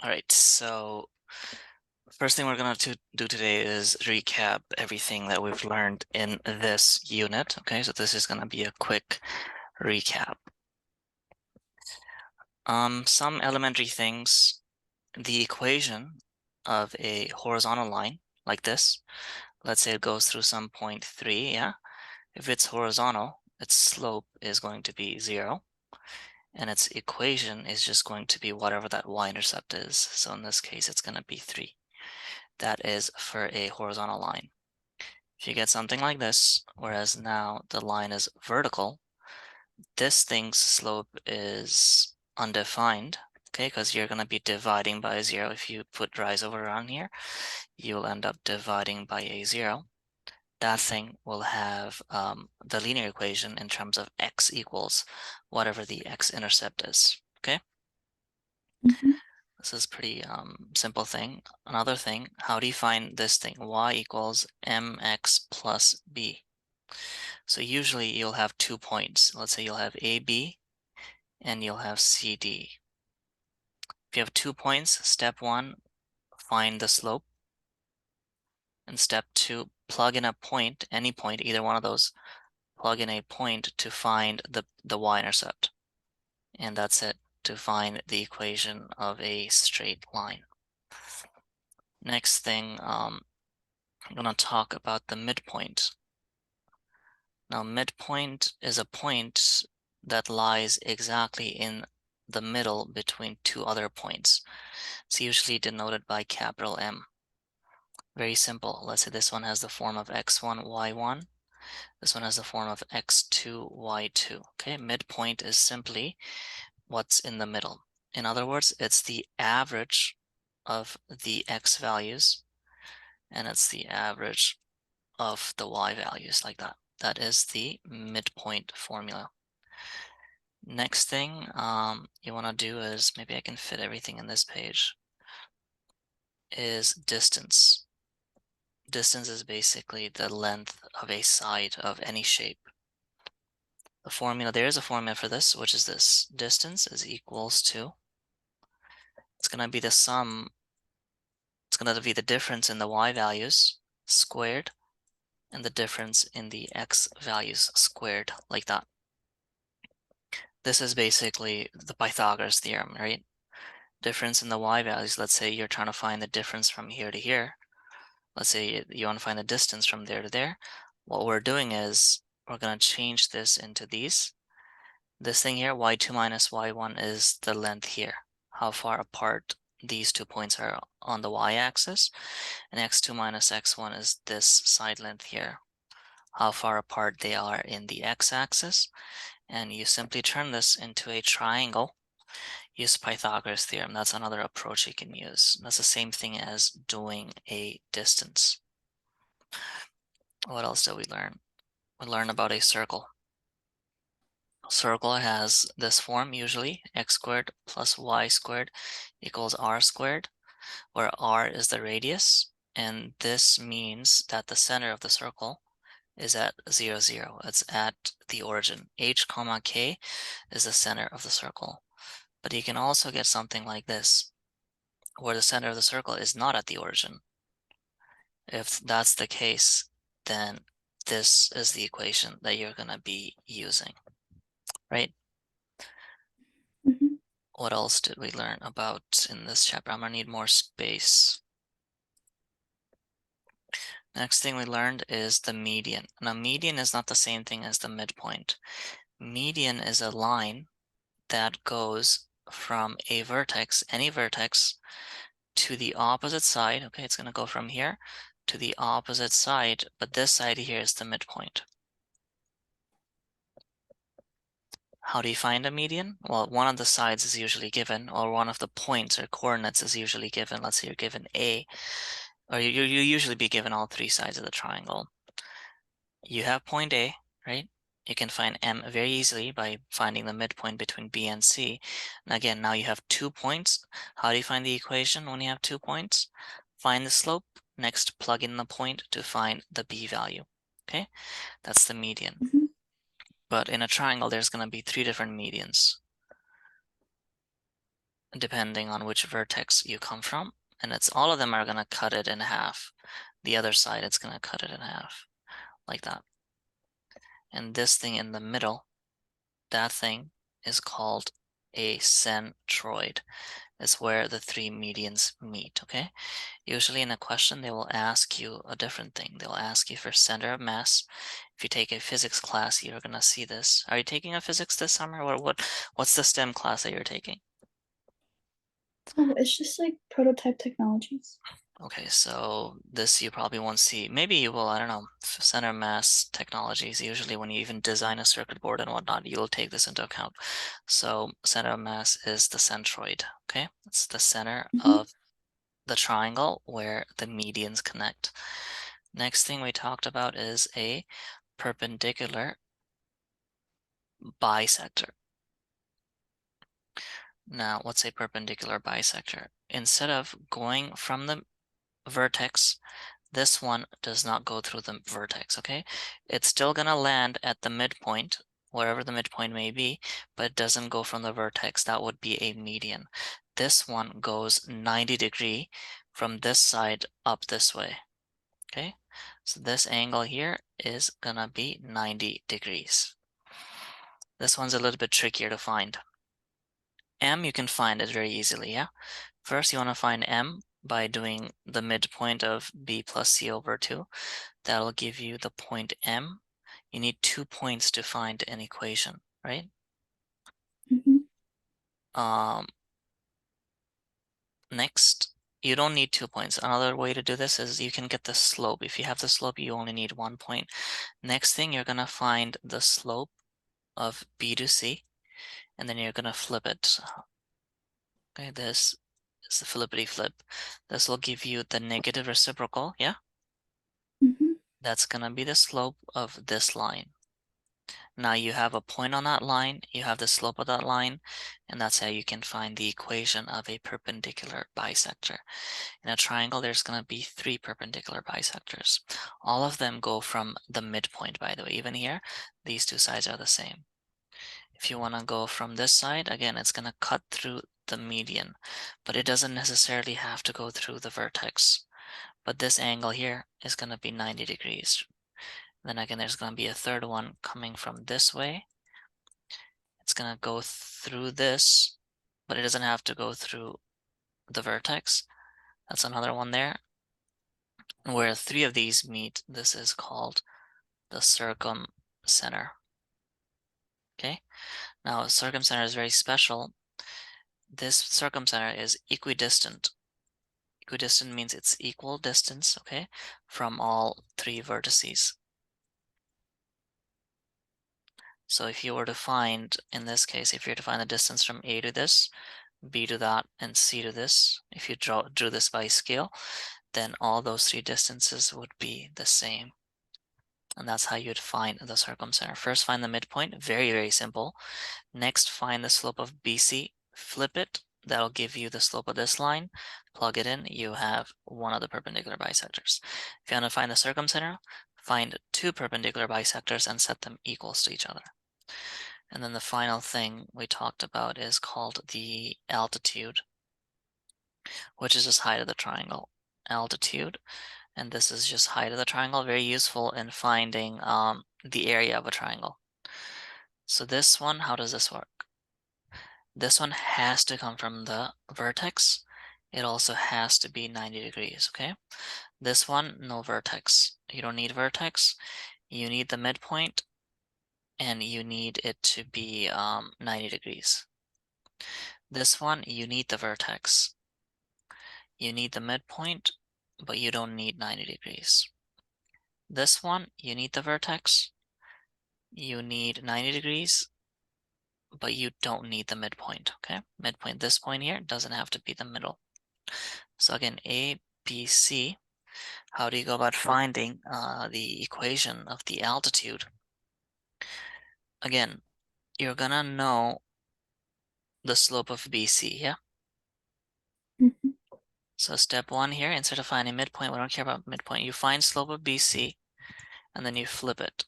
All right, so first thing we're going to do today is recap everything that we've learned in this unit. Okay, so this is going to be a quick recap. Some elementary things, the equation of a horizontal line like this, let's say it goes through some point 3, yeah? If it's horizontal, its slope is going to be 0, and its equation is just going to be whatever that y-intercept is. So in this case, it's going to be 3. That is for a horizontal line. If you get something like this, whereas now the line is vertical, this thing's slope is undefined, okay, because you're going to be dividing by 0. If you put rise over around here, you'll end up dividing by a 0. That thing will have the linear equation in terms of x equals whatever the x-intercept is, okay? Mhm. This is pretty simple thing. Another thing, how do you find this thing? Y equals mx plus b. So usually you'll have 2 points. Let's say you'll have AB and you'll have CD. If you have 2 points, step 1, find the slope. And step 2, plug in a point, any point, either one of those, plug in a point to find the y-intercept. And that's it, to find the equation of a straight line. Next thing, I'm going to talk about the midpoint. Now, midpoint is a point that lies exactly in the middle between two other points. It's usually denoted by capital M. Very simple. Let's say this one has the form of x1, y1. This one has the form of x2, y2. Okay, midpoint is simply what's in the middle. In other words, it's the average of the x values, and it's the average of the y values, like that. That is the midpoint formula. Next thing you want to do is, maybe I can fit everything in this page, is distance. Distance is basically the length of a side of any shape. The formula, there is a formula for this, which is this. Distance is equals to, it's going to be the sum, it's going to be the difference in the y values squared and the difference in the x values squared, like that. This is basically the Pythagoras theorem, right? Difference in the y values. Let's say you're trying to find the difference from here to here. Let's say you want to find the distance from there to there. What we're doing is we're going to change this into these. This thing here, y2 minus y1, is the length here, how far apart these 2 points are on the y-axis, and x2 minus x1 is this side length here, how far apart they are in the x-axis. And you simply turn this into a triangle. Use Pythagoras theorem. That's another approach you can use. That's the same thing as doing a distance. What else did we learn? We learned about a circle. Circle has this form usually, x squared plus y squared equals r squared, where r is the radius, and this means that the center of the circle is at 0, 0. It's at the origin. H comma k is the center of the circle. But you can also get something like this, where the center of the circle is not at the origin. If that's the case, then this is the equation that you're going to be using, right? Mhm. What else did we learn about in this chapter? I'm going to need more space. Next thing we learned is the median. Now, median is not the same thing as the midpoint. Median is a line that goes from a vertex, any vertex, to the opposite side. Okay, it's going to go from here to the opposite side, but this side here is the midpoint. How do you find a median? Well, one of the sides is usually given, or one of the points or coordinates is usually given. Let's say you're given A, or you usually be given all 3 sides of the triangle. You have point A, right? You can find M very easily by finding the midpoint between B and C. And again, now you have 2 points. How do you find the equation when you have 2 points? Find the slope, next plug in the point to find the B value. Okay, that's the median. Mhm. But in a triangle, there's going to be 3 different medians. depending on which vertex you come from. And it's all of them are gonna cut it in half. The other side, it's gonna cut it in half, like that. And this thing in the middle, that thing is called a centroid. It's where the three medians meet, okay? Usually in a question, they will ask you a different thing. They'll ask you for center of mass. If you take a physics class, you're gonna see this. Are you taking a physics this summer? Or what's the STEM class that you're taking? Oh, it's just like prototype technologies. Okay, so this you probably won't see. Maybe you will, I don't know. Center of mass technologies, usually when you even design a circuit board and whatnot, you'll take this into account. So center of mass is the centroid, okay? It's the center Mhm. of the triangle where the medians connect. Next thing we talked about is a perpendicular bisector. Now, what's a perpendicular bisector? Instead of going from the vertex, this one does not go through the vertex, okay? It's still gonna land at the midpoint, wherever the midpoint may be, but it doesn't go from the vertex. That would be a median. This one goes 90-degree from this side up this way, okay? So this angle here is gonna be 90 degrees. This one's a little bit trickier to find. M, you can find it very easily, yeah? First, you want to find M by doing the midpoint of B plus C over 2. That'll give you the point M. You need 2 points to find an equation, right? Mhm. Um, Next, you don't need 2 points. Another way to do this is you can get the slope. If you have the slope, you only need 1 point. Next thing, you're gonna find the slope of B to C, and then you're gonna flip it. Okay, this is the flippity flip. This will give you the negative reciprocal, yeah? Mhm. That's gonna be the slope of this line. Now you have a point on that line, you have the slope of that line, and that's how you can find the equation of a perpendicular bisector. In a triangle, there's going to be 3 perpendicular bisectors. All of them go from the midpoint, by the way. Even here, these two sides are the same. If you want to go from this side, again, it's going to cut through the median, but it doesn't necessarily have to go through the vertex. But this angle here is going to be 90 degrees. Then again, there's going to be a third one coming from this way. It's going to go through this, but it doesn't have to go through the vertex. That's another one there. Where 3 of these meet, this is called the circumcenter. Okay, now circumcenter is very special. This circumcenter is equidistant. Equidistant means it's equal distance, okay, from all 3 vertices. So if you were to find, in this case, if you were to find the distance from A to this, B to that, and C to this, if you drew this by scale, then all those 3 distances would be the same. And that's how you'd find the circumcenter. First, find the midpoint. Very, very simple. Next, find the slope of BC. Flip it. That'll give you the slope of this line. Plug it in. You have one of the perpendicular bisectors. If you want to find the circumcenter, find 2 perpendicular bisectors and set them equals to each other. And then the final thing we talked about is called the altitude, which is just height of the triangle. Altitude, and this is just height of the triangle, very useful in finding the area of a triangle. So this one, how does this work? This one has to come from the vertex. It also has to be 90 degrees, okay? This one, no vertex. You don't need vertex. You need the midpoint, and you need it to be 90 degrees. This one, you need the vertex. You need the midpoint, but you don't need 90 degrees. This one, you need the vertex. You need 90 degrees, but you don't need the midpoint, okay? Midpoint, this point here, doesn't have to be the middle. So again, A, B, C. How do you go about finding the equation of the altitude? Again, you're gonna know the slope of BC, yeah? Mhm. So step 1 here, instead of finding midpoint, we don't care about midpoint. You find slope of BC, and then you flip it.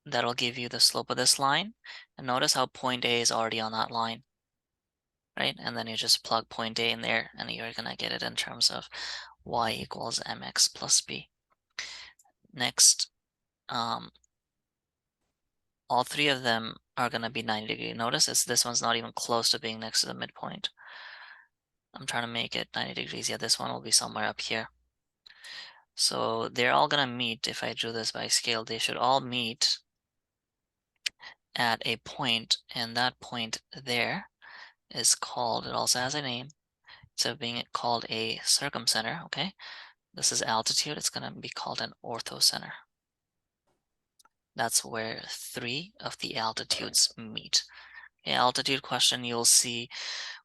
That'll give you the slope of this line. And notice how point A is already on that line. right? And then you just plug point A in there, and you're gonna get it in terms of y equals mx plus b. Next, all three of them are gonna be 90 degree. Notice this one's not even close to being next to the midpoint. I'm trying to make it 90 degrees. Yeah, this one will be somewhere up here. So they're all gonna meet. If I drew this by scale, they should all meet at a point, and that point there is called, it also has a name, instead of being called a circumcenter, okay? This is altitude, it's gonna be called an orthocenter. That's where three of the altitudes meet. Okay, altitude question you'll see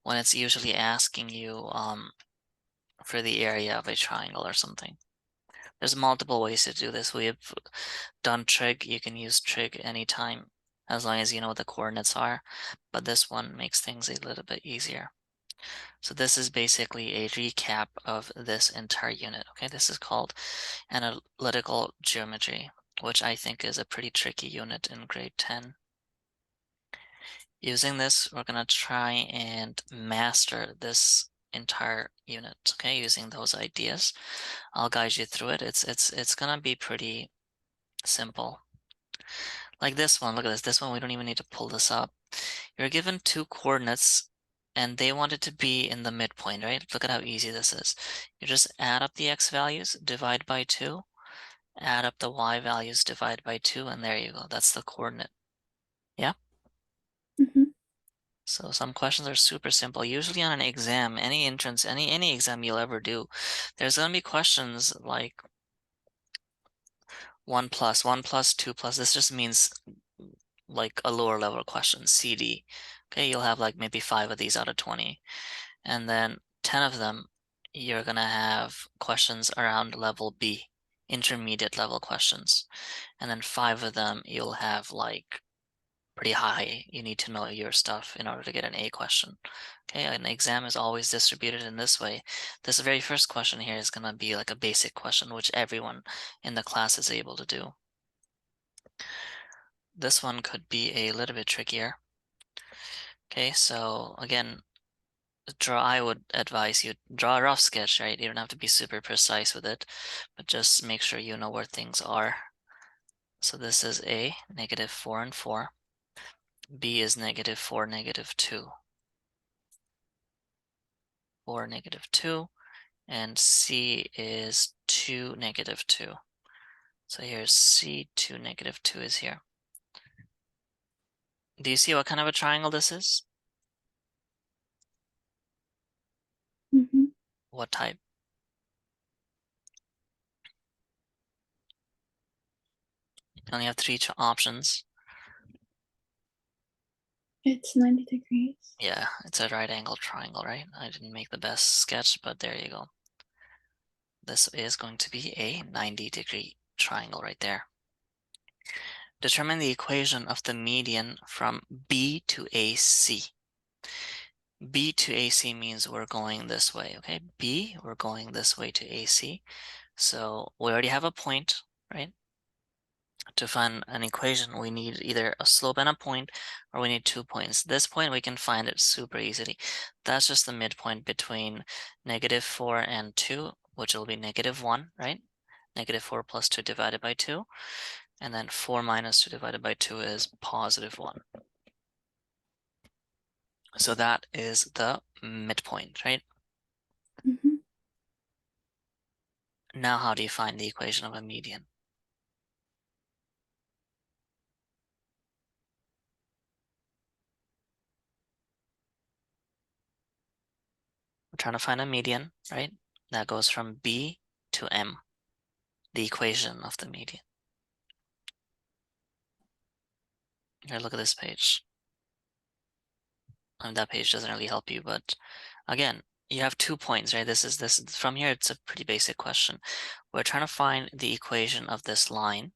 when it's usually asking you for the area of a triangle or something. There's multiple ways to do this. We have done trig. You can use trig anytime as long as you know what the coordinates are, but this one makes things a little bit easier. So this is basically a recap of this entire unit. Okay, this is called Analytical Geometry, which I think is a pretty tricky unit in grade 10. Using this, we're gonna try and master this entire unit, okay, using those ideas. I'll guide you through it. It's gonna be pretty simple. Like this one, look at this. This one, we don't even need to pull this up. You're given two coordinates and they want it to be in the midpoint, right? Look at how easy this is. You just add up the x values, divide by 2, add up the y values, divide by 2, and there you go. That's the coordinate. Yeah? Mm-hmm. So some questions are super simple. Usually on an exam, any entrance, any exam you'll ever do, there's gonna be questions like 1 plus, 1 plus, 2 plus. This just means like a lower level question, CD. Okay, you'll have like maybe 5 of these out of 20. And then 10 of them, you're gonna have questions around level B, intermediate level questions. And then 5 of them, you'll have like pretty high. You need to know your stuff in order to get an A question. Okay, an exam is always distributed in this way. This very first question here is gonna be like a basic question, which everyone in the class is able to do. This one could be a little bit trickier. Okay, so again, I would advise you draw a rough sketch, right? You don't have to be super precise with it, but just make sure you know where things are. So this is A, -4 and 4. B is -4, -2. 4, -2. And C is 2, -2. So here's C, 2, -2 is here. Do you see what kind of a triangle this is? Mm-hmm. What type? You only have three options. It's 90 degrees. Yeah, it's a right angle triangle, right? I didn't make the best sketch, but there you go. This is going to be a 90-degree triangle right there. Determine the equation of the median from B to AC. B to AC means we're going this way, okay? B, we're going this way to AC. So we already have a point, right? To find an equation, we need either a slope and a point, or we need 2 points. This point, we can find it super easily. That's just the midpoint between -4 and 2, which will be -1, right? -4 plus 2 divided by 2. And then 4 minus 2 divided by 2 is +1. So that is the midpoint, right? Mm-hmm. Now how do you find the equation of a median? We're trying to find a median, right? That goes from B to M, the equation of the median. Here, look at this page. That page doesn't really help you, but again, you have 2 points, right? This is from here, it's a pretty basic question. We're trying to find the equation of this line.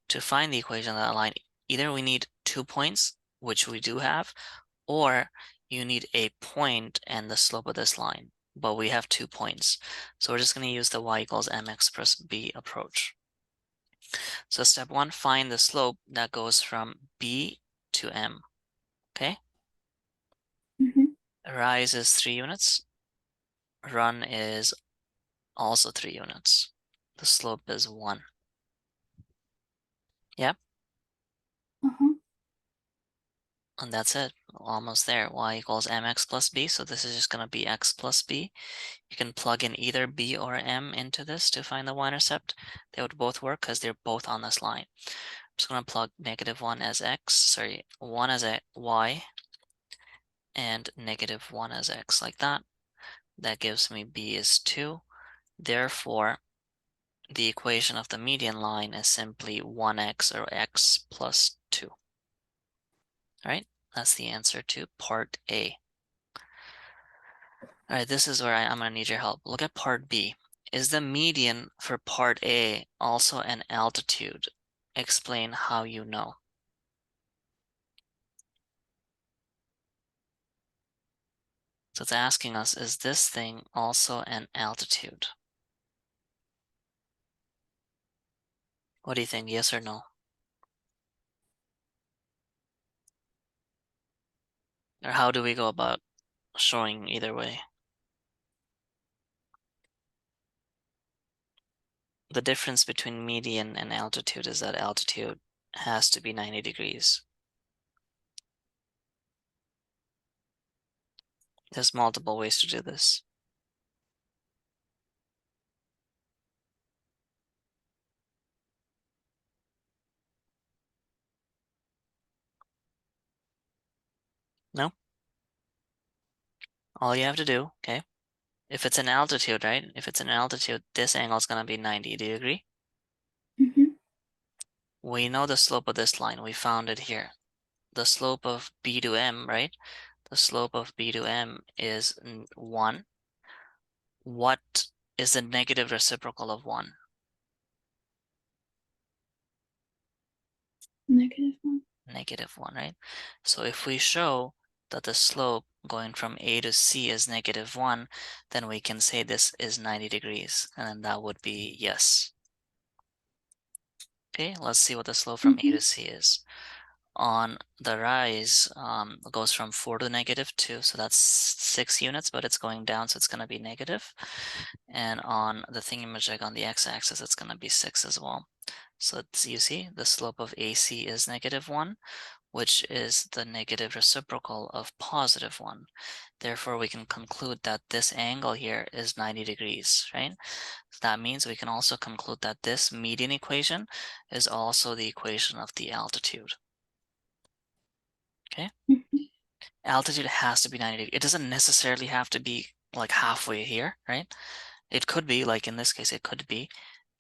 To find the equation of that line, either we need 2 points, which we do have, or you need a point and the slope of this line, but we have 2 points. So we're just going to use the y equals mx plus b approach. So step 1, find the slope that goes from B to M, okay? Mm-hmm. Rise is 3 units. Run is also 3 units. The slope is 1. Yep. Uh-huh. And that's it. Almost there. Y equals mx plus b. So this is just going to be x plus b. You can plug in either b or m into this to find the y-intercept. They would both work because they're both on this line. I'm just going to plug -1 as x, sorry, 1 as a y, and -1 as x, like that. That gives me b is 2. Therefore, the equation of the median line is simply 1x, or x plus 2. All right, that's the answer to part A. All right, this is where I'm going to need your help. Look at part B. Is the median for part A also an altitude? Explain how you know. So it's asking us, is this thing also an altitude? What do you think, yes or no? Or how do we go about showing either way? The difference between median and altitude is that altitude has to be 90 degrees. There's multiple ways to do this. No? All you have to do, okay? If it's an altitude, right? If it's an altitude, this angle is going to be 90. Do you agree? Mm-hmm. We know the slope of this line. We found it here. The slope of B to M, right? The slope of B to M is 1. What is the negative reciprocal of 1? -1. -1, right? So if we show that the slope going from A to C is -1, then we can say this is 90 degrees, and then that would be yes. Okay, let's see what the slope from A Mm-hmm. to C is. On the rise, it goes from 4 to -2, so that's 6 units, but it's going down, so it's going to be negative. And on the thingamajig on the x-axis, it's going to be 6 as well. So you see, the slope of AC is -1, which is the negative reciprocal of +1. Therefore, we can conclude that this angle here is 90 degrees, right? So that means we can also conclude that this median equation is also the equation of the altitude. Okay? Mm-hmm. Altitude has to be 90 degrees. It doesn't necessarily have to be like halfway here, right? It could be, like in this case, it could be,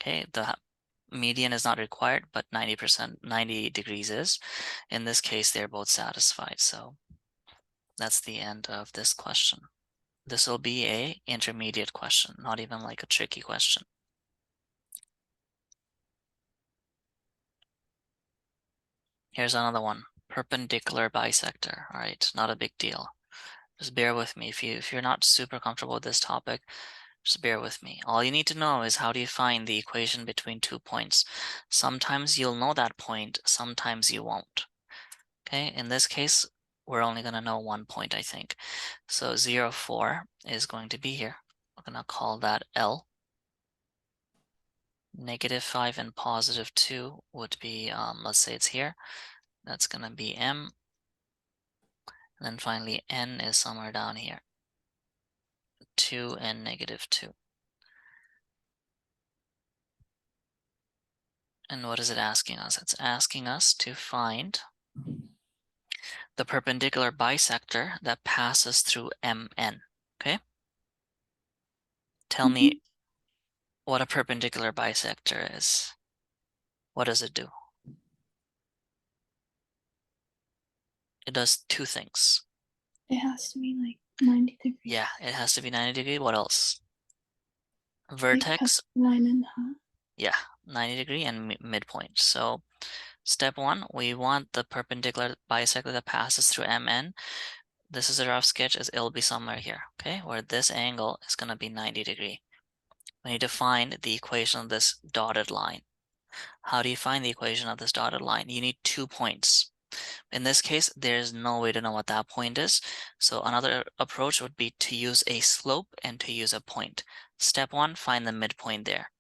okay, the median is not required, but 90%, 90 degrees is. In this case, they're both satisfied. So that's the end of this question. This will be a intermediate question, not even like a tricky question. Here's another one. Perpendicular bisector. All right, not a big deal. Just bear with me. If you're not super comfortable with this topic, just bear with me. All you need to know is how do you find the equation between 2 points. Sometimes you'll know that point, sometimes you won't. Okay, in this case, we're only going to know 1 point, I think. So 0, 4 is going to be here. We're going to call that L. -5 and +2 would be, let's say it's here. That's going to be M. And then finally, N is somewhere down here. 2 and -2. And what is it asking us? It's asking us to find the perpendicular bisector that passes through MN. Okay? Tell Mm-hmm. me what a perpendicular bisector is. What does it do? It does 2 things. It has to be like 90 degrees. Yeah, it has to be 90 degrees. What else? It cuts Vertex, the line in half. yeah, 90 degree and midpoint. So step 1, we want the perpendicular bisector that passes through MN. This is a rough sketch, as it'll be somewhere here, okay? Where this angle is going to be 90 degree. We need to find the equation of this dotted line. How do you find the equation of this dotted line? You need 2 points. In this case, there's no way to know what that point is. So another approach would be to use a slope and to use a point. Step one, find the midpoint there.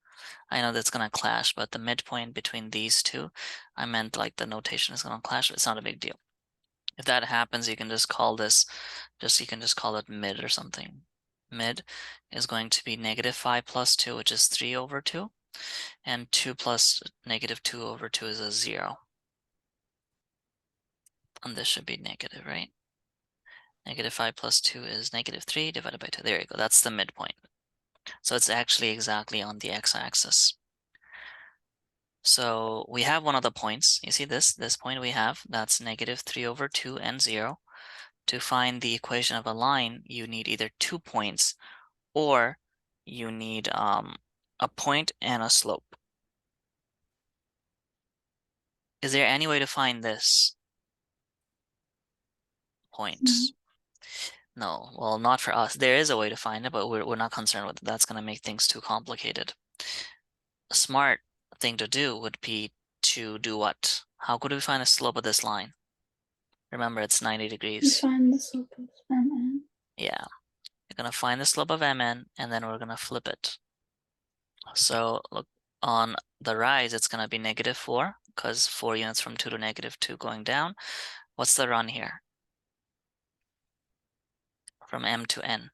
I know that's gonna clash, but the midpoint between these two, I meant like the notation is gonna clash, it's not a big deal. If that happens, you can just call this, you can just call it mid or something. Mid is going to be -5 plus 2, which is 3 over 2, and 2 plus -2 over 2 is a 0. And this should be negative, right? -5 plus 2 is -3 divided by 2. There you go, that's the midpoint. So it's actually exactly on the x-axis. So we have one of the points. You see this point we have, that's -3 over 2 and 0. To find the equation of a line, you need either 2 points or you need a point and a slope. Is there any way to find this point? No, well, not for us. There is a way to find it, but we're not concerned with it. That's going to make things too complicated. A smart thing to do would be to do what? How could we find the slope of this line? Remember, it's 90 You degrees. find the slope of MN. Yeah, you're going to find the slope of MN, and then we're going to flip it. So look, on the rise, it's going to be -4, because 4 units from 2 to -2 going down. What's the run here? From M to N.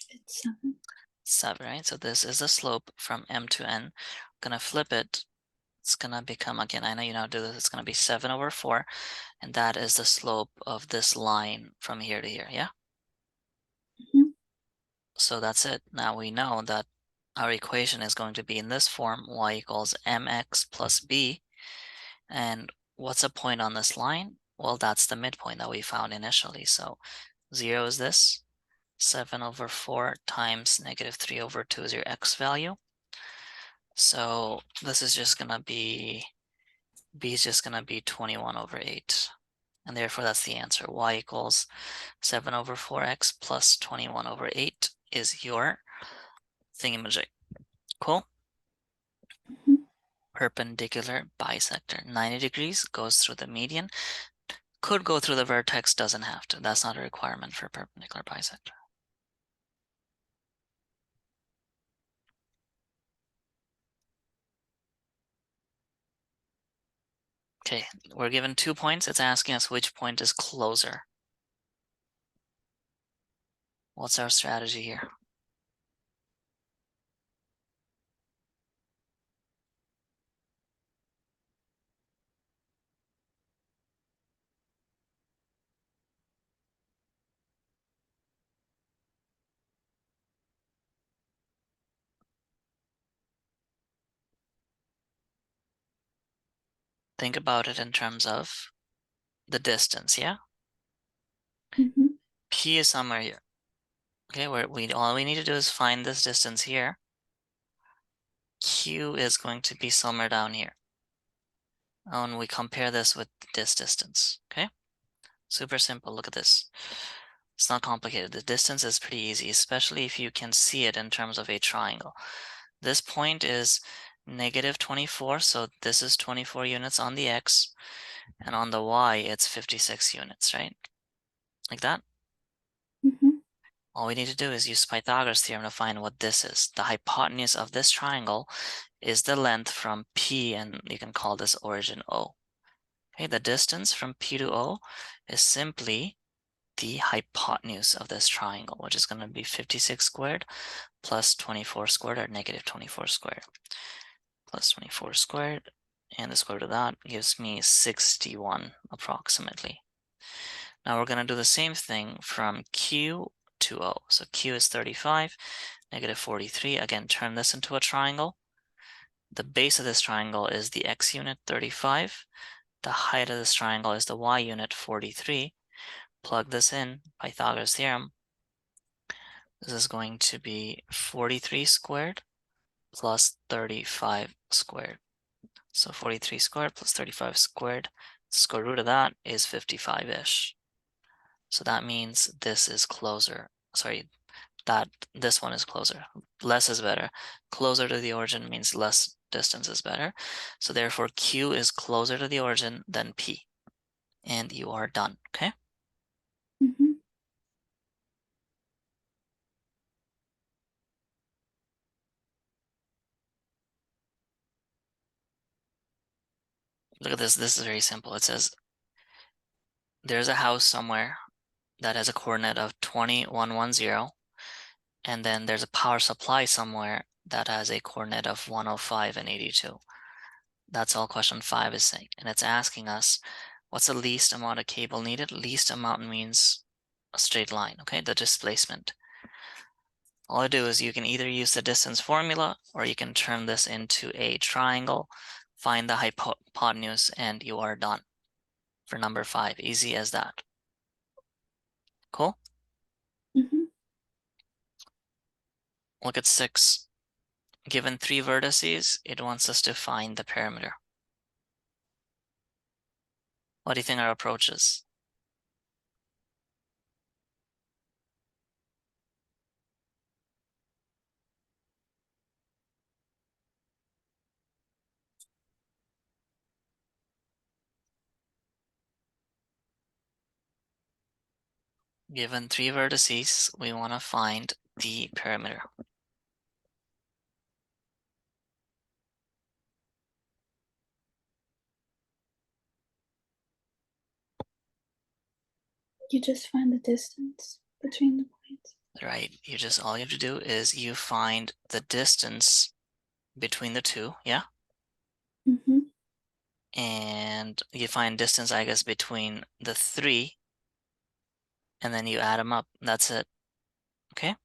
It's 7. 7, right? So this is the slope from M to N. I'm gonna flip it. It's gonna become, again, I know you know how to do this, it's gonna be 7 over 4, and that is the slope of this line from here to here, yeah? Mhm. So that's it. Now we know that our equation is going to be in this form, y equals mx plus b. And what's a point on this line? Well, that's the midpoint that we found initially. So 0 is this, 7 over 4 times -3 over 2 is your x value. So this is just gonna be, b is just gonna be 21 over 8. And therefore that's the answer. Y equals 7 over 4x plus 21 over 8 is your thingamajig. Cool? Mhm. Perpendicular bisector. 90 degrees goes through the median. Could go through the vertex, doesn't have to. That's not a requirement for perpendicular bisector. Okay, we're given 2 points. It's asking us which point is closer. What's our strategy here? Think about it in terms of the distance, yeah? Mhm. P is somewhere here. Okay, where all we need to do is find this distance here. Q is going to be somewhere down here. And we compare this with this distance, okay? Super simple, look at this. It's not complicated. The distance is pretty easy, especially if you can see it in terms of a triangle. This point is -24, so this is 24 units on the x, and on the y, it's 56 units, right? Like that. Mhm. All we need to do is use Pythagoras theorem to find what this is. The hypotenuse of this triangle is the length from P, and you can call this origin O. Okay, the distance from P to O is simply the hypotenuse of this triangle, which is going to be 56 squared plus 24 squared, or -24 squared, plus 24 squared, and the square root of that gives me 61 approximately. Now we're going to do the same thing from Q to O. So Q is 35, -43. Again, turn this into a triangle. The base of this triangle is the x unit, 35. The height of this triangle is the y unit, 43. Plug this in, Pythagoras theorem. This is going to be 43 squared plus 35 squared. So 43 squared plus 35 squared, square root of that is 55-ish. So that means this is closer. Sorry, that this one is closer. Less is better. Closer to the origin means less distance is better. So therefore Q is closer to the origin than P. And you are done, okay? Mm-hmm. Look at this. This is very simple. It says there's a house somewhere that has a coordinate of 2110, and then there's a power supply somewhere that has a coordinate of 105 and 82. That's all question 5 is saying. And it's asking us, what's the least amount of cable needed? Least amount means a straight line, okay? The displacement. All I do is you can either use the distance formula or you can turn this into a triangle, find the hypotenuse, and you are done for number 5. Easy as that. Cool? Mm-hmm. Look at 6. Given 3 vertices, it wants us to find the perimeter. What do you think our approach is? Given 3 vertices, we want to find the perimeter. You just find the distance between the points. Right, all you have to do is you find the distance between the two, yeah? Mm-hmm. And you find distance, I guess, between the 3, and then you add them up. That's it, okay?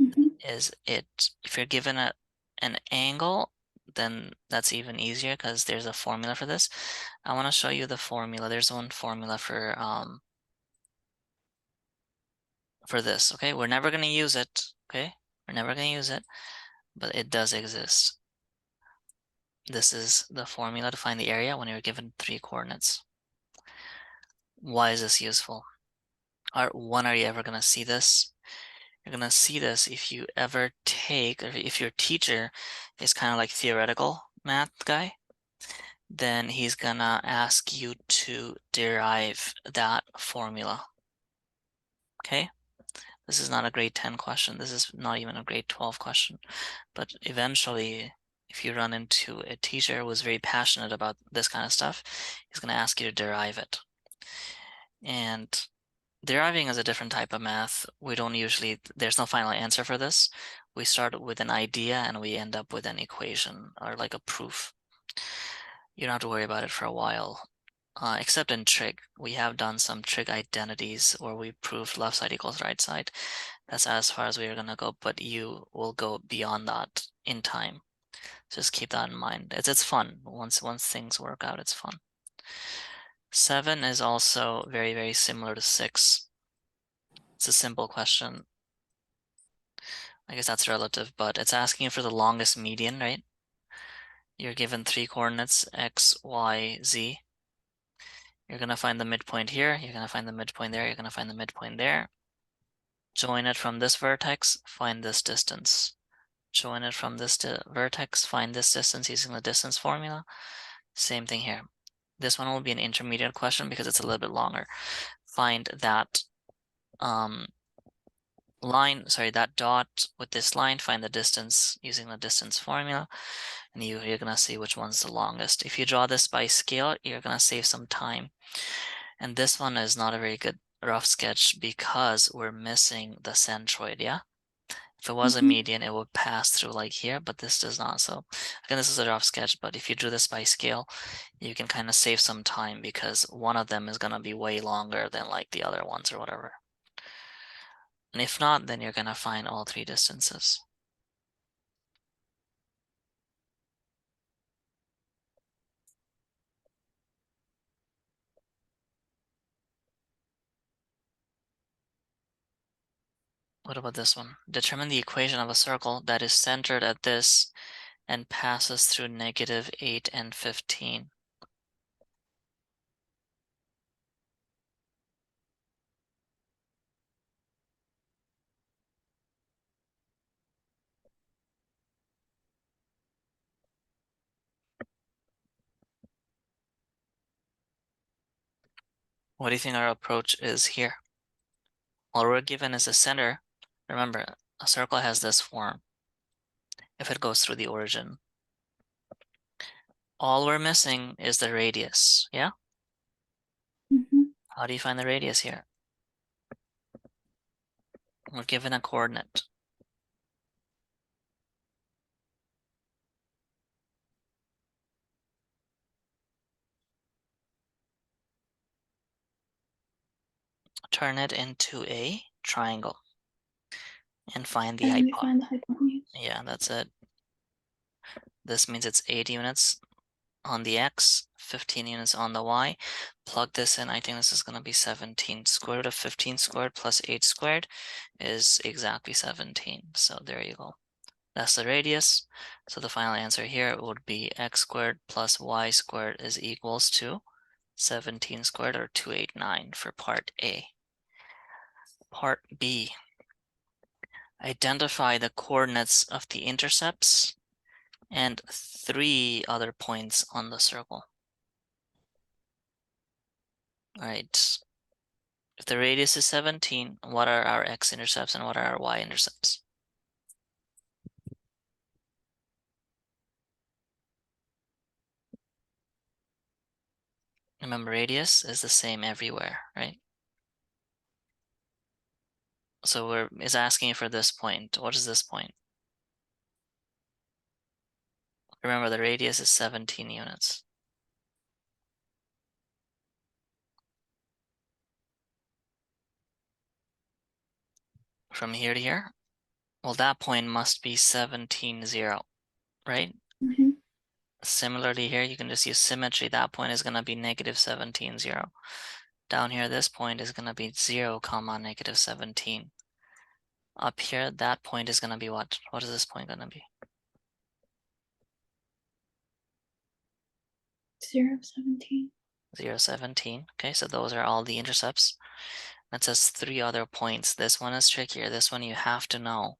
Mm-hmm. Is it, if you're given an angle, then that's even easier because there's a formula for this. I want to show you the formula. There's one formula for this, okay? We're never going to use it, okay? We're never going to use it, but it does exist. This is the formula to find the area when you're given 3 coordinates. Why is this useful? When are you ever going to see this? You're going to see this if you ever take, or if your teacher is kind of like theoretical math guy, then he's going to ask you to derive that formula, okay? This is not a grade 10 question. This is not even a grade 12 question. But eventually, if you run into a teacher who is very passionate about this kind of stuff, he's going to ask you to derive it. And deriving is a different type of math. We don't usually, there's no final answer for this. We start with an idea and we end up with an equation or like a proof. You don't have to worry about it for a while. Except in trig, we have done some trig identities where we proved left side equals right side. That's as far as we're gonna go, but you will go beyond that in time. Just keep that in mind. It's fun. Once things work out, it's fun. 7 is also very, very similar to 6. It's a simple question. I guess that's relative, but it's asking for the longest median, right? You're given 3 coordinates, x, y, z. You're gonna find the midpoint here, you're gonna find the midpoint there, you're gonna find the midpoint there. Join it from this vertex, find this distance. Join it from this vertex, find this distance using the distance formula. Same thing here. This one will be an intermediate question because it's a little bit longer. Find that that dot with this line, find the distance using the distance formula, and you're gonna see which one's the longest. If you draw this by scale, you're gonna save some time. And this one is not a very good rough sketch because we're missing the centroid, yeah? If it was a Mm-hmm. median, it would pass through like here, but this does not. So again, this is a rough sketch, but if you drew this by scale, you can kind of save some time because one of them is gonna be way longer than like the other ones or whatever. And if not, then you're gonna find all 3 distances. What about this one? Determine the equation of a circle that is centered at this and passes through -8 and 15. What do you think our approach is here? All we're given is a center. Remember, a circle has this form if it goes through the origin. All we're missing is the radius, yeah? Mm-hmm. How do you find the radius here? We're given a coordinate. Turn it into a triangle and find the And then we hypotenuse. find the hypotenuse. Yeah, that's it. This means it's 8 units on the x, 15 units on the y. Plug this in. I think this is going to be 17. Square root of 15 squared plus 8 squared is exactly 17. So there you go. That's the radius. So the final answer here would be x squared plus y squared is equals to 17 squared, or 289 for part A. Part B. Identify the coordinates of the intercepts and 3 other points on the circle. All right. If the radius is 17, what are our x-intercepts and what are our y-intercepts? Remember, radius is the same everywhere, right? So it's asking for this point. What is this point? Remember, the radius is 17 units. From here to here, well, that point must be 17, 0, right? Mm-hmm. Similarly here, you can just use symmetry. That point is going to be negative 17, 0. Down here, this point is going to be 0, comma, negative 17. Up here, that point is going to be what? What is this point going to be? 0, 17. 0, 17. Okay, so those are all the intercepts. That says 3 other points. This one is trickier. This one you have to know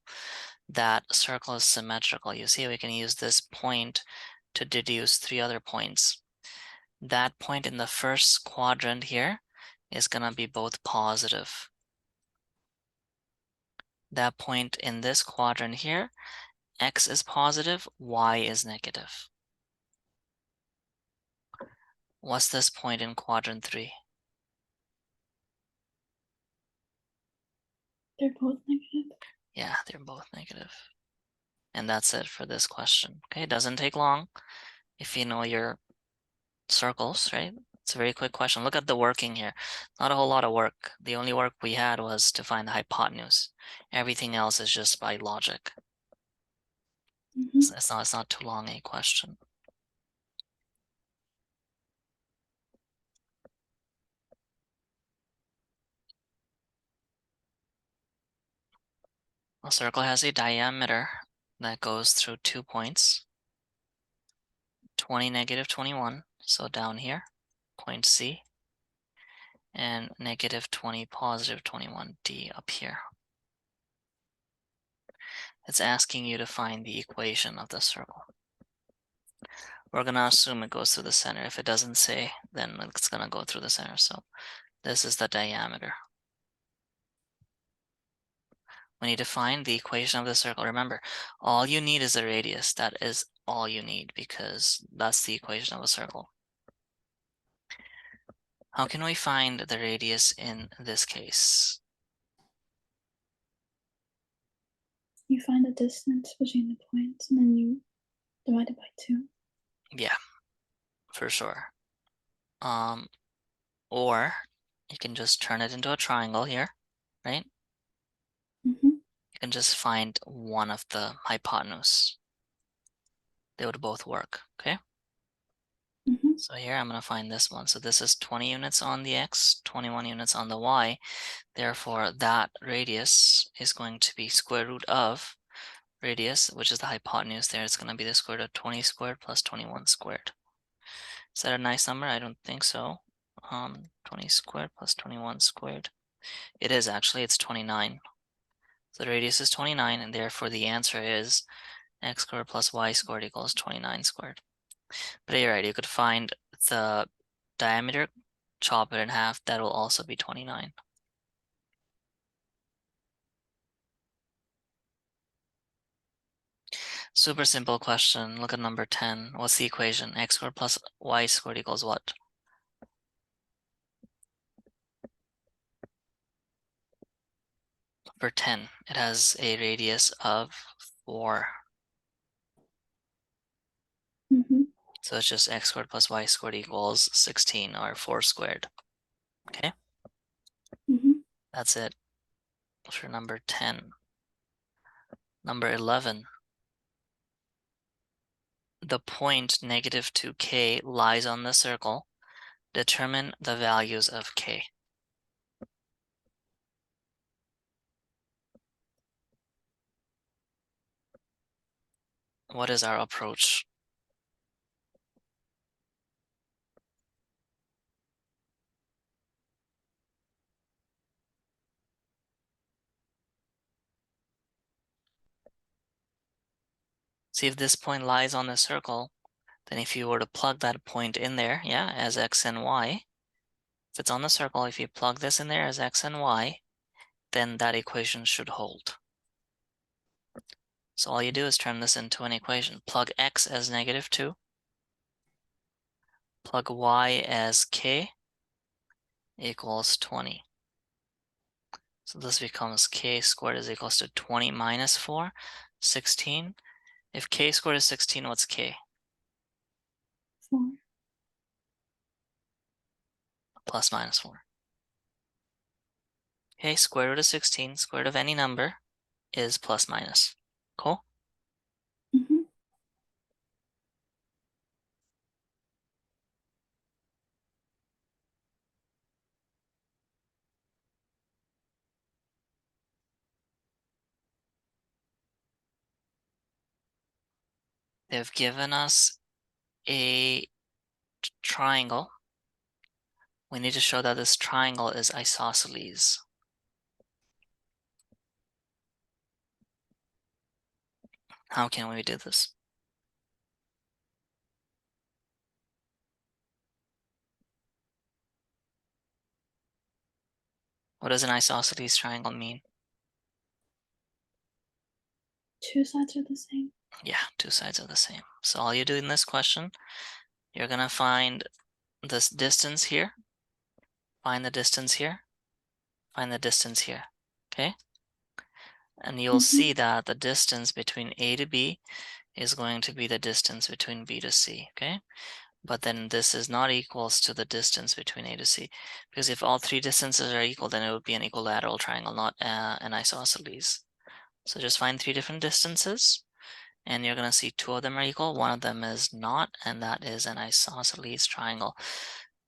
that circle is symmetrical. You see, we can use this point to deduce 3 other points. That point in the first quadrant here is going to be both positive. That point in this quadrant here, x is positive, y is negative. What's this point in quadrant 3? They're both negative. Yeah, they're both negative. And that's it for this question. Okay, it doesn't take long if you know your circles, right? It's a very quick question. Look at the working here. Not a whole lot of work. The only work we had was to find the hypotenuse. Everything else is just by logic. Mm-hmm. So it's not too long a question. A circle has a diameter that goes through 2 points. 20, negative 21. So down here, point C. And negative 20, positive 21, D up here. It's asking you to find the equation of the circle. We're going to assume it goes through the center. If it doesn't say, then it's going to go through the center. So this is the diameter. We need to find the equation of the circle. Remember, all you need is the radius. That is all you need because that's the equation of a circle. How can we find the radius in this case? You find the distance between the points and then you divide it by 2. Yeah, for sure. Or you can just turn it into a triangle here, right? Mm-hmm. You can just find one of the hypotenuse. They would both work, okay? Mm-hmm. So here I'm going to find this one. So this is 20 units on the x, 21 units on the y. Therefore, that radius is going to be square root of radius, which is the hypotenuse there. It's going to be the square root of 20 squared plus 21 squared. Is that a nice number? I don't think so. 20 squared plus 21 squared. It is actually, it's 29. So the radius is 29, and therefore the answer is x squared plus y squared equals 29 squared. But you're right, you could find the diameter chop it in half, that will also be 29. Super simple question. Look at number 10. What's the equation? X squared plus y squared equals what? Number 10, it has a radius of 4. Mm-hmm. So it's just x squared plus y squared equals 16, or 4 squared. Okay, Mm-hmm. that's it for number 10. Number 11. The point negative 2k lies on the circle. Determine the values of k. What is our approach? See, if this point lies on the circle, then if you were to plug that point in there, yeah, as x and y, if it's on the circle, if you plug this in there as x and y, then that equation should hold. So all you do is turn this into an equation. Plug x as negative 2, plug y as k equals 20. So this becomes k squared is equals to 20 minus 4, 16. If k squared is 16, what's k? 4. Plus minus 4. Okay, square root of 16, square root of any number is plus minus. Cool? Mm-hmm. They've given us a triangle. We need to show that this triangle is isosceles. How can we do this? What does an isosceles triangle mean? 2 sides are the same. Yeah, two sides are the same. So all you do in this question, you're gonna find this distance here, find the distance here, find the distance here, okay? And you'll Mm-hmm. see that the distance between A to B is going to be the distance between B to C, okay? But then this is not equals to the distance between A to C, because if all three distances are equal, then it would be an equilateral triangle, not an isosceles. So just find three different distances, and you're going to see two of them are equal, one of them is not, and that is an isosceles triangle.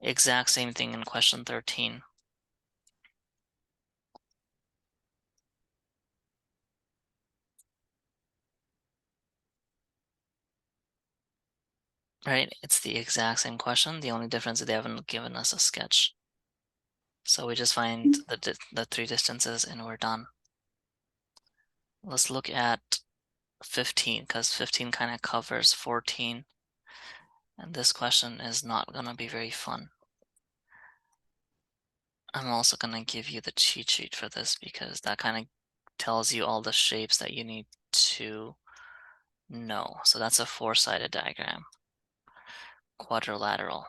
Exact same thing in question 13. Right? It's the exact same question. The only difference is they haven't given us a sketch. So we just find the three distances and we're done. Let's look at 15, because 15 kind of covers 14. And this question is not going to be very fun. I'm also going to give you the cheat sheet for this because that kind of tells you all the shapes that you need to know. So that's a four-sided diagram. Quadrilateral.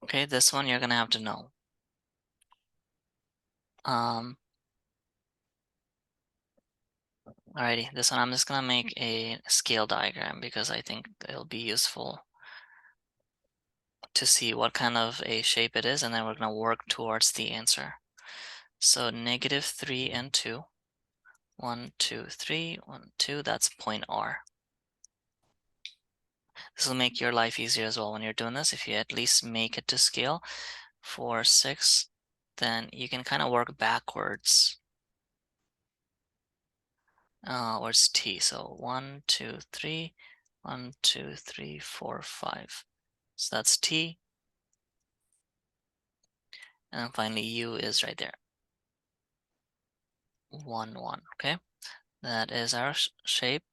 Okay, this one you're going to have to know. Alrighty, this one I'm just going to make a scale diagram because I think it'll be useful to see what kind of a shape it is, and then we're going to work towards the answer. So negative 3 and 2. 1, 2, 3, 1, 2, that's point R. This will make your life easier as well when you're doing this. If you at least make it to scale for 6, then you can kind of work backwards. Where's T? So 1, 2, 3, 1, 2, 3, 4, 5. So that's T. And then finally U is right there. 1, 1, okay? That is our shape.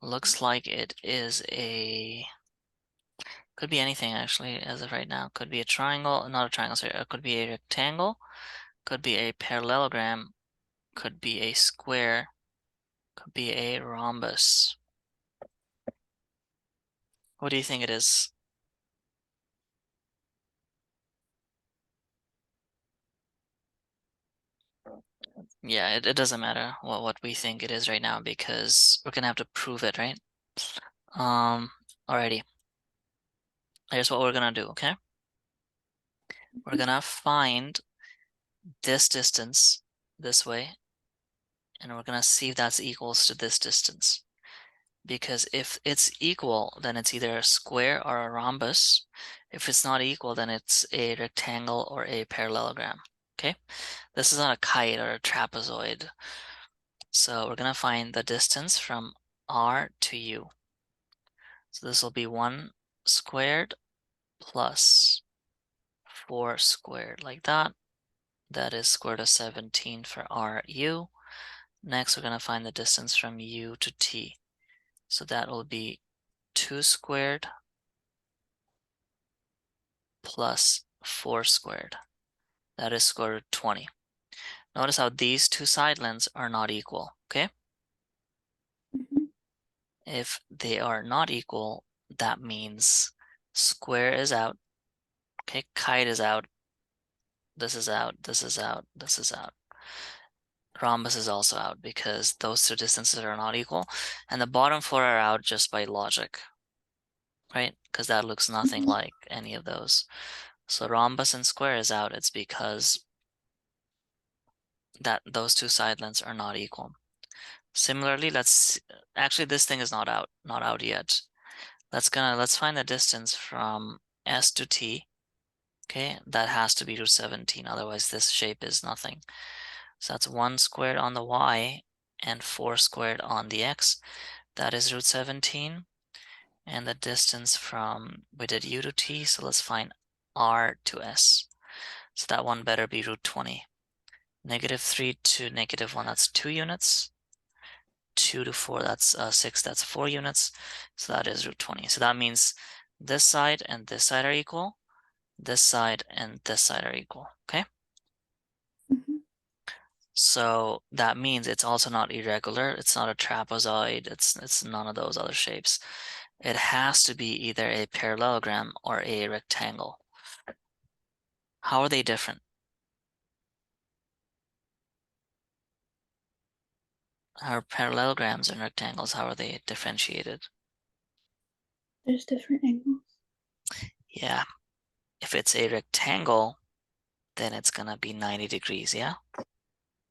Looks like it is could be anything actually as of right now. Could be a triangle, not a triangle, sorry. It could be a rectangle, could be a parallelogram, could be a square, could be a rhombus. What do you think it is? Yeah, it doesn't matter what we think it is right now because we're gonna have to prove it, right? Um, alrighty. Here's what we're gonna do, okay? We're gonna find this distance this way, and we're gonna see if that's equals to this distance. Because if it's equal, then it's either a square or a rhombus. If it's not equal, then it's a rectangle or a parallelogram, okay? This is not a kite or a trapezoid. So we're gonna find the distance from R to U. So this will be 1 squared plus 4 squared, like that. That is square root of 17 for RU. Next, we're going to find the distance from U to T. So that will be 2 squared plus 4 squared. That is square root 20. Notice how these two side lengths are not equal, okay? Mhm. If they are not equal, that means square is out, okay? Kite is out. This is out, this is out, this is out. Rhombus is also out because those two distances are not equal. And the bottom four are out just by logic, right? Because that looks nothing Mhm. like any of those. So rhombus and square is out. It's because that those two side lengths are not equal. Similarly, actually this thing is not out yet. Let's find the distance from S to T. Okay, that has to be root 17, otherwise this shape is nothing. So that's 1 squared on the y and 4 squared on the x. That is root 17. And the distance from, we did u to t, so let's find r to s. So that one better be root 20. -3 to -1, that's 2 units. 2 to 4, that's 6, that's 4 units. So that is root 20. So that means this side and this side are equal. This side and this side are equal, okay? Mhm. So that means it's also not irregular. It's not a trapezoid. It's none of those other shapes. It has to be either a parallelogram or a rectangle. How are they different? Our parallelograms and rectangles, how are they differentiated? There's different angles. Yeah, if it's a rectangle, then it's gonna be 90 degrees, yeah?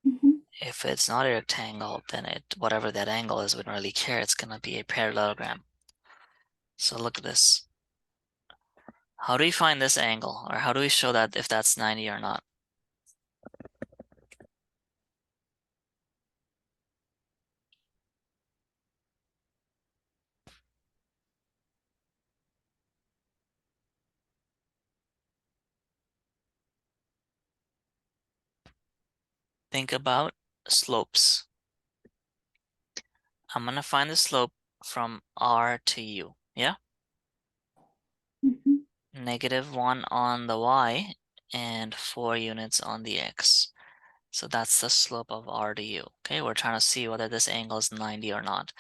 Mhm. If it's not a rectangle, then whatever that angle is, we don't really care. It's gonna be a parallelogram. So look at this. How do we find this angle? Or how do we show that if that's 90 or not? Think about slopes. I'm gonna find the slope from R to U, yeah? Mhm. -1 on the Y and 4 units on the X. So that's the slope of R to U. Okay, we're trying to see whether this angle is 90 or not.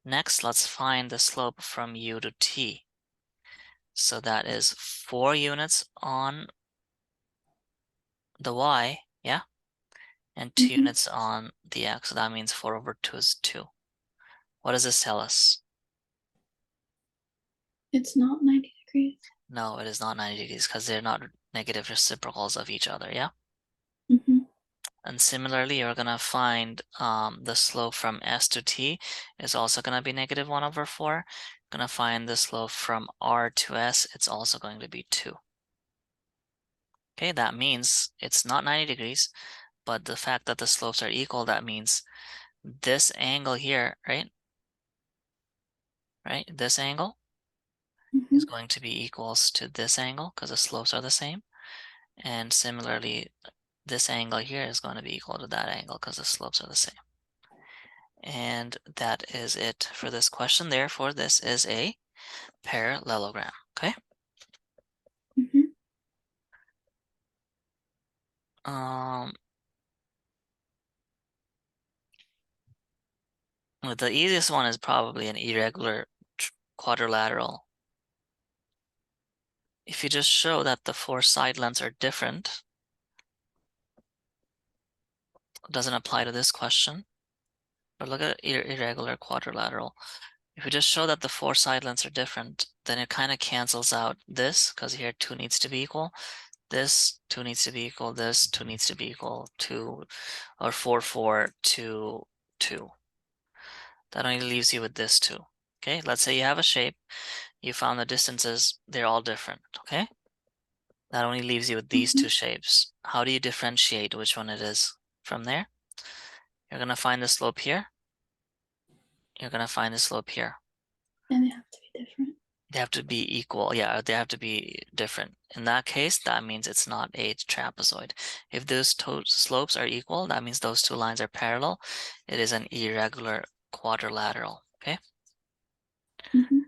Next, let's find the slope from U to T. So that is 4 units on the Y, yeah? And 2 Mhm. units on the X. So that means 4 over 2 is 2. What does this tell us? It's not 90 degrees. No, it is not 90 degrees because they're not negative reciprocals of each other, yeah? Mhm. And similarly, you're gonna find the slope from S to T is also gonna be -1 over 4. Gonna find the slope from R to S, it's also going to be 2. Okay, that means it's not 90 degrees, but the fact that the slopes are equal, that means this angle here, right? Right? This angle is Mhm. going to be equals to this angle because the slopes are the same. And similarly, this angle here is going to be equal to that angle because the slopes are the same. And that is it for this question. Therefore, this is a parallelogram. Okay. Mm-hmm. Well, the easiest one is probably an irregular quadrilateral. If you just show that the four side lengths are different, it doesn't apply to this question. But look at irregular quadrilateral. If we just show that the four side lengths are different, then it kind of cancels out this, because here 2 needs to be equal. This 2 needs to be equal. This 2 needs to be equal. 2 or 4, 4, 2, 2. That only leaves you with this 2. Okay, let's say you have a shape. You found the distances. They're all different. Okay, that only leaves you with these Mm-hmm. two shapes. How do you differentiate which one it is from there? You're going to find the slope here. You're going to find the slope here. And they have to be different. They have to be equal. Yeah, they have to be different. In that case, that means it's not a trapezoid. If those two slopes are equal, that means those two lines are parallel. It is an irregular quadrilateral. Okay, Mm-hmm.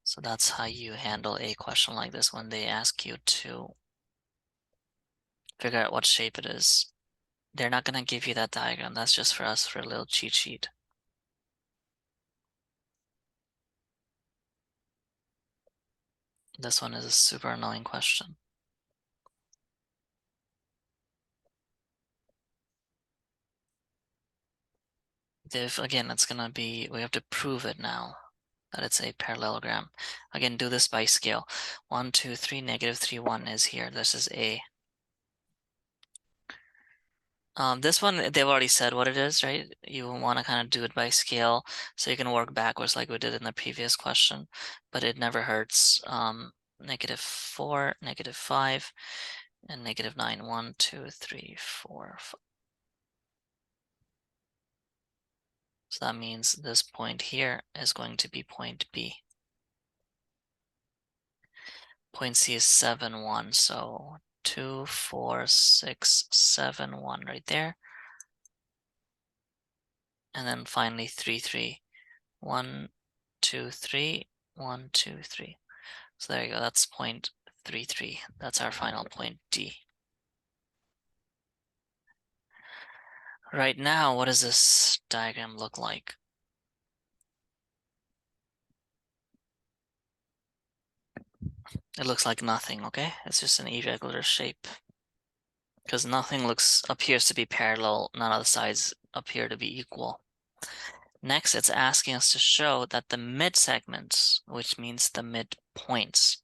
so that's how you handle a question like this when they ask you to figure out what shape it is. They're not going to give you that diagram. That's just for us for a little cheat sheet. This one is a super annoying question. If again, it's gonna be, we have to prove it now that it's a parallelogram. Again, do this by scale. 1, 2, 3, -3, 1 is here. This is A. This one, they've already said what it is, right? You want to kind of do it by scale so you can work backwards like we did in the previous question, but it never hurts. -4, -5, and -9. 1, 2, 3, 4, 5. So that means this point here is going to be point B. Point C is 7, 1, so 2, 4, 6, 7, 1 right there. And then finally 3, 3. 1, 2, 3, 1, 2, 3. So there you go, that's point 3, 3. That's our final point D. Right now, what does this diagram look like? It looks like nothing, okay? It's just an irregular shape. Because nothing appears to be parallel, none of the sides appear to be equal. Next, it's asking us to show that the mid-segments, which means the midpoints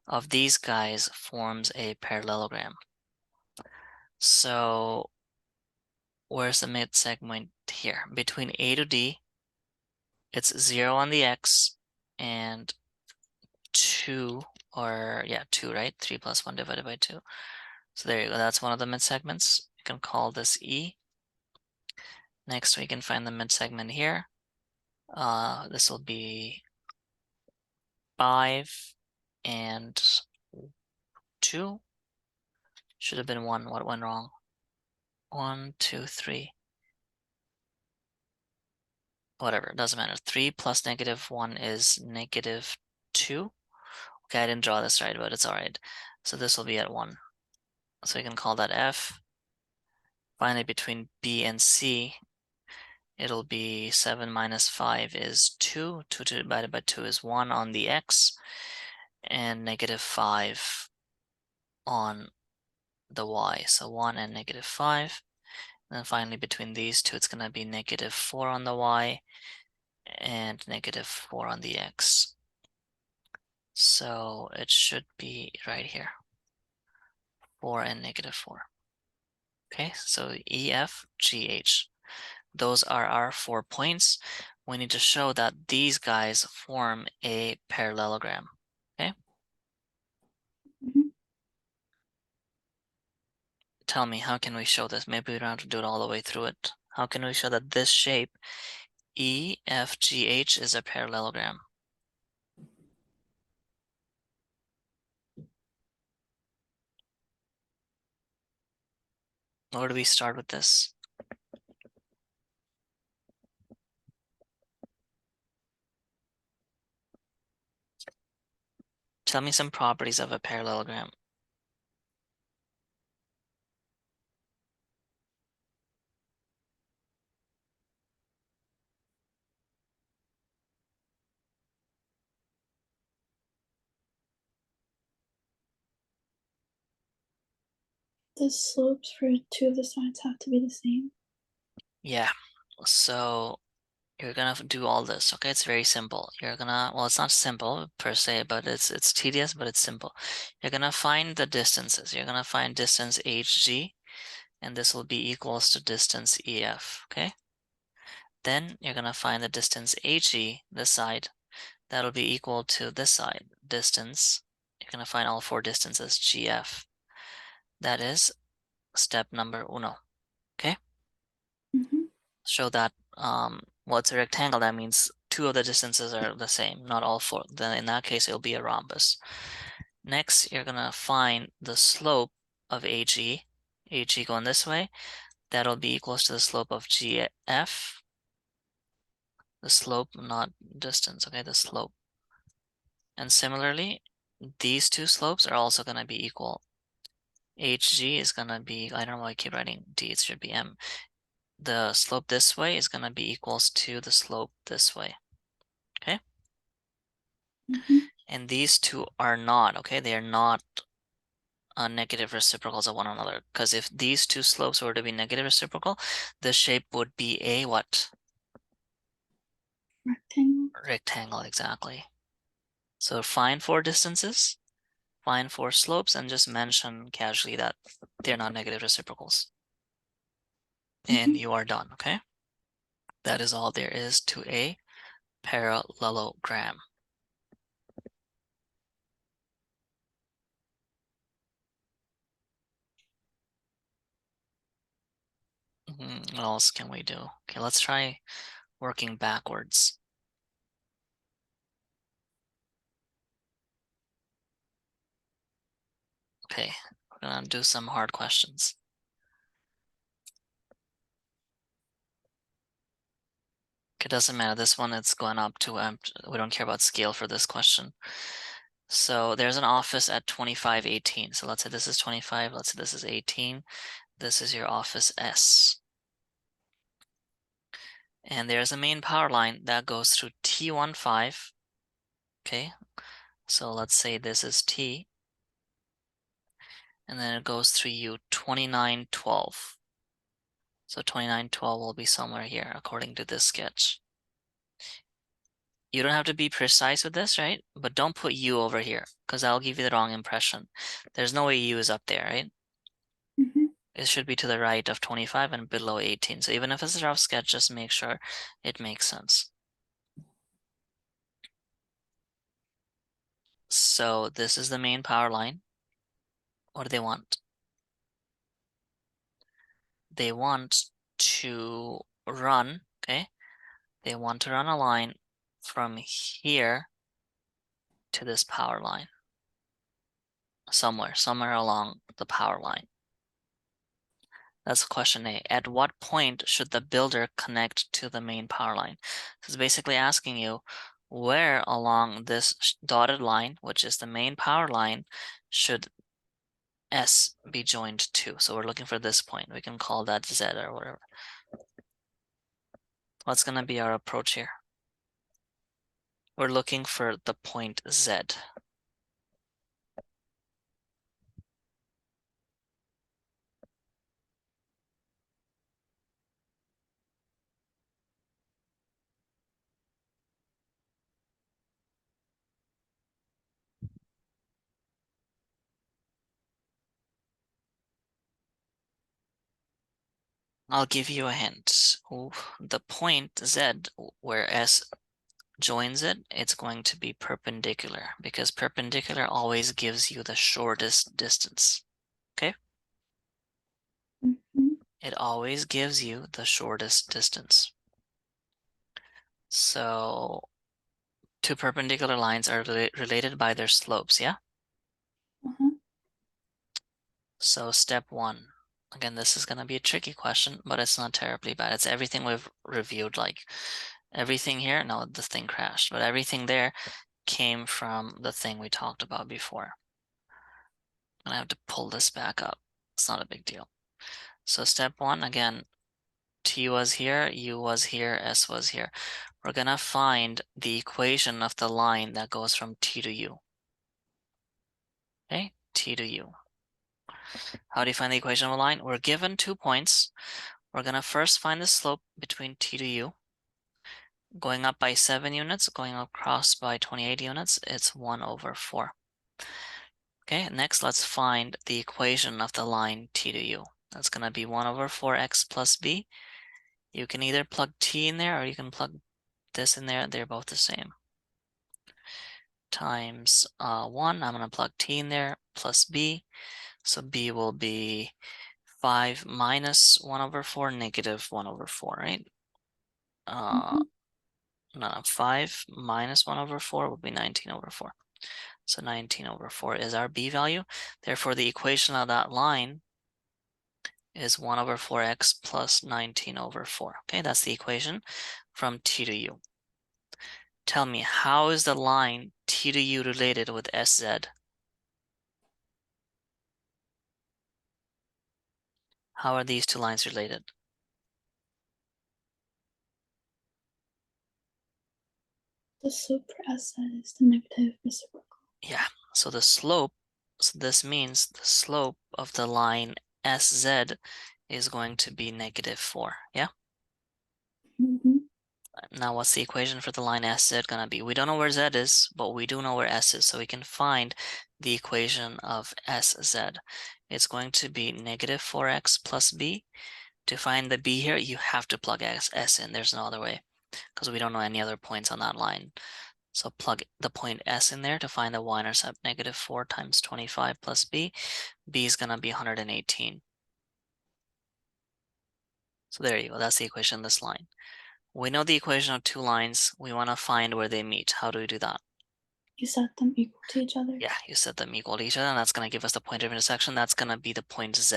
of these guys, forms a parallelogram. So where's the mid-segment here? Between A to D, it's 0 on the X and 2, or yeah, 2, right? 3 plus 1 divided by 2. So there you go, that's one of the mid-segments. You can call this E. Next, we can find the mid-segment here. This will be 5 and 2. Should have been 1. What went wrong? 1, 2, 3. Whatever, it doesn't matter. 3 plus -1 is -2. Okay, I didn't draw this right, but it's all right. So this will be at 1. So we can call that F. Finally, between B and C, it'll be 7 minus 5 is 2. 2 divided by 2 is 1 on the X, and -5 on the Y. So 1 and -5. And then finally, between these two, it's going to be -4 on the Y and -4 on the X. So it should be right here, 4 and -4. Okay, so E, F, G, H. Those are our 4 points. We need to show that these guys form a parallelogram. Okay, Mm-hmm. tell me, how can we show this? Maybe we don't have to do it all the way through it. How can we show that this shape, E, F, G, H, is a parallelogram? Where do we start with this? tell me some properties of a parallelogram. The slopes for two of the sides have to be the same. Yeah, so you're gonna do all this, okay? It's very simple. You're gonna, well, it's not simple per se, but it's tedious, but it's simple. You're gonna find the distances. You're gonna find distance HG, and this will be equals to distance EF, okay? Then you're gonna find the distance AG, this side, that'll be equal to this side, distance. You're gonna find all four distances, GF. That is step number uno, okay? Mm-hmm. Show that, well, it's a rectangle, that means two of the distances are the same, not all four. Then in that case, it'll be a rhombus. Next, you're gonna find the slope of AG, AG going this way, that'll be equals to the slope of GF, the slope, not distance, okay, the slope. And similarly, these two slopes are also gonna be equal. HG is gonna be, I don't know why I keep writing D, it should be M. The slope this way is gonna be equals to the slope this way, okay? Mm-hmm. And these two are not, okay? They are not negative reciprocals of one another. Because if these two slopes were to be negative reciprocal, the shape would be a what? Rectangle. Rectangle, exactly. So find four distances, find four slopes, and just mention casually that they're not negative reciprocals. And Mm-hmm. you are done, okay? That is all there is to a parallelogram. What else can we do? Okay, let's try working backwards. Okay, we're gonna do some hard questions. It doesn't matter. This one, it's going up to, we don't care about scale for this question. So there's an office at 2518. So let's say this is 25. Let's say this is 18. This is your office S. And there's a main power line that goes through T15. Okay. So let's say this is T. And then it goes through you 2912. So 2912 will be somewhere here according to this sketch. You don't have to be precise with this, right? But don't put U over here because that'll give you the wrong impression. There's no way U is up there, right? Mm-hmm. It should be to the right of 25 and below 18. So even if it's a rough sketch, just make sure it makes sense. So this is the main power line. What do they want? They want to run, okay? They want to run a line from here to this power line. Somewhere along the power line. That's question A. At what point should the builder connect to the main power line? So it's basically asking you where along this dotted line, which is the main power line, should S be joined to. So we're looking for this point. We can call that Z or whatever. What's going to be our approach here? We're looking for the point Z. I'll give you a hint. The point Z where S joins it, it's going to be perpendicular because perpendicular always gives you the shortest distance. Okay? Mm-hmm. It always gives you the shortest distance. So two perpendicular lines are related by their slopes, yeah? Uh-huh. So step one. Again, this is going to be a tricky question, but it's not terribly bad. It's everything we've reviewed, like everything here. No, the thing crashed, but everything there came from the thing we talked about before. And I have to pull this back up. It's not a big deal. So step one, again, t was here, u was here, s was here. We're gonna find the equation of the line that goes from t to u. Okay, t to u. How do you find the equation of a line? We're given 2 points. We're gonna first find the slope between t to u. Going up by 7 units, going across by 28 units, it's 1/4. Okay, next let's find the equation of the line t to u. That's gonna be 1/4x plus b. You can either plug t in there or you can plug this in there. They're both the same. Times 1, I'm gonna plug t in there, plus b. So b will be 5 minus 1/4, negative 1/4, right? Mm-hmm. No, 5 minus 1/4 will be 19/4. So 19/4 is our b value. Therefore, the equation of that line is 1/4x plus 19/4. Okay, that's the equation from t to u. Tell me, how is the line t to u related with sz? How are these two lines related? The slope for S is the negative reciprocal. Yeah, so the slope, so this means the slope of the line sz is going to be -4, yeah? Mm-hmm. Now what's the equation for the line sz gonna be? We don't know where z is, but we do know where s is, so we can find the equation of sz. It's going to be -4x plus b. To find the b here, you have to plug s in. There's no other way, because we don't know any other points on that line. So plug the point s in there to find the y-intercept. -4 times 25 plus b. B is gonna be 118. So there you go. That's the equation of this line. We know the equation of two lines. We want to find where they meet. How do we do that? You set them equal to each other. Yeah, you set them equal to each other, and that's going to give us the point of intersection. That's going to be the point z.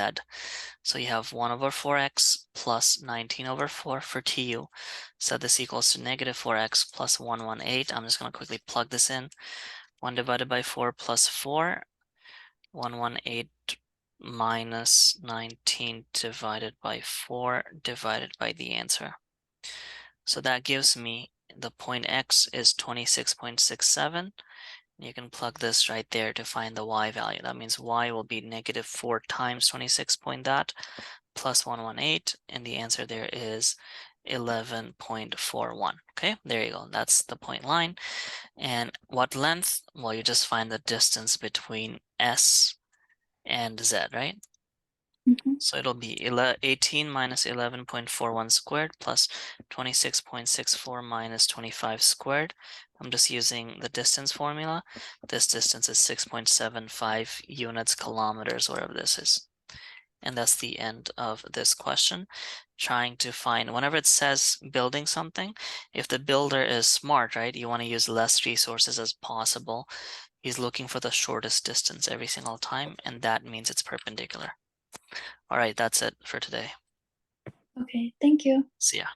So you have 1/4x plus 19/4 for tu. Set this equals to -4x plus 118. I'm just going to quickly plug this in. 1 divided by 4 plus 4. 118 minus 19 divided by 4 divided by the answer. So that gives me the point x is 26.67. You can plug this right there to find the y value. That means y will be -4 times 26 point that plus 118, and the answer there is 11.41. Okay, there you go. That's the point line. And what length? Well, you just find the distance between s and z, right? Mm-hmm. So it'll be 18 minus 11.41 squared plus 26.64 minus 25 squared. I'm just using the distance formula. This distance is 6.75 units, kilometers, wherever this is. And that's the end of this question. Trying to find, whenever it says building something, if the builder is smart, right, you want to use less resources as possible. He's looking for the shortest distance every single time, and that means it's perpendicular. All right, that's it for today. Okay, thank you. See ya.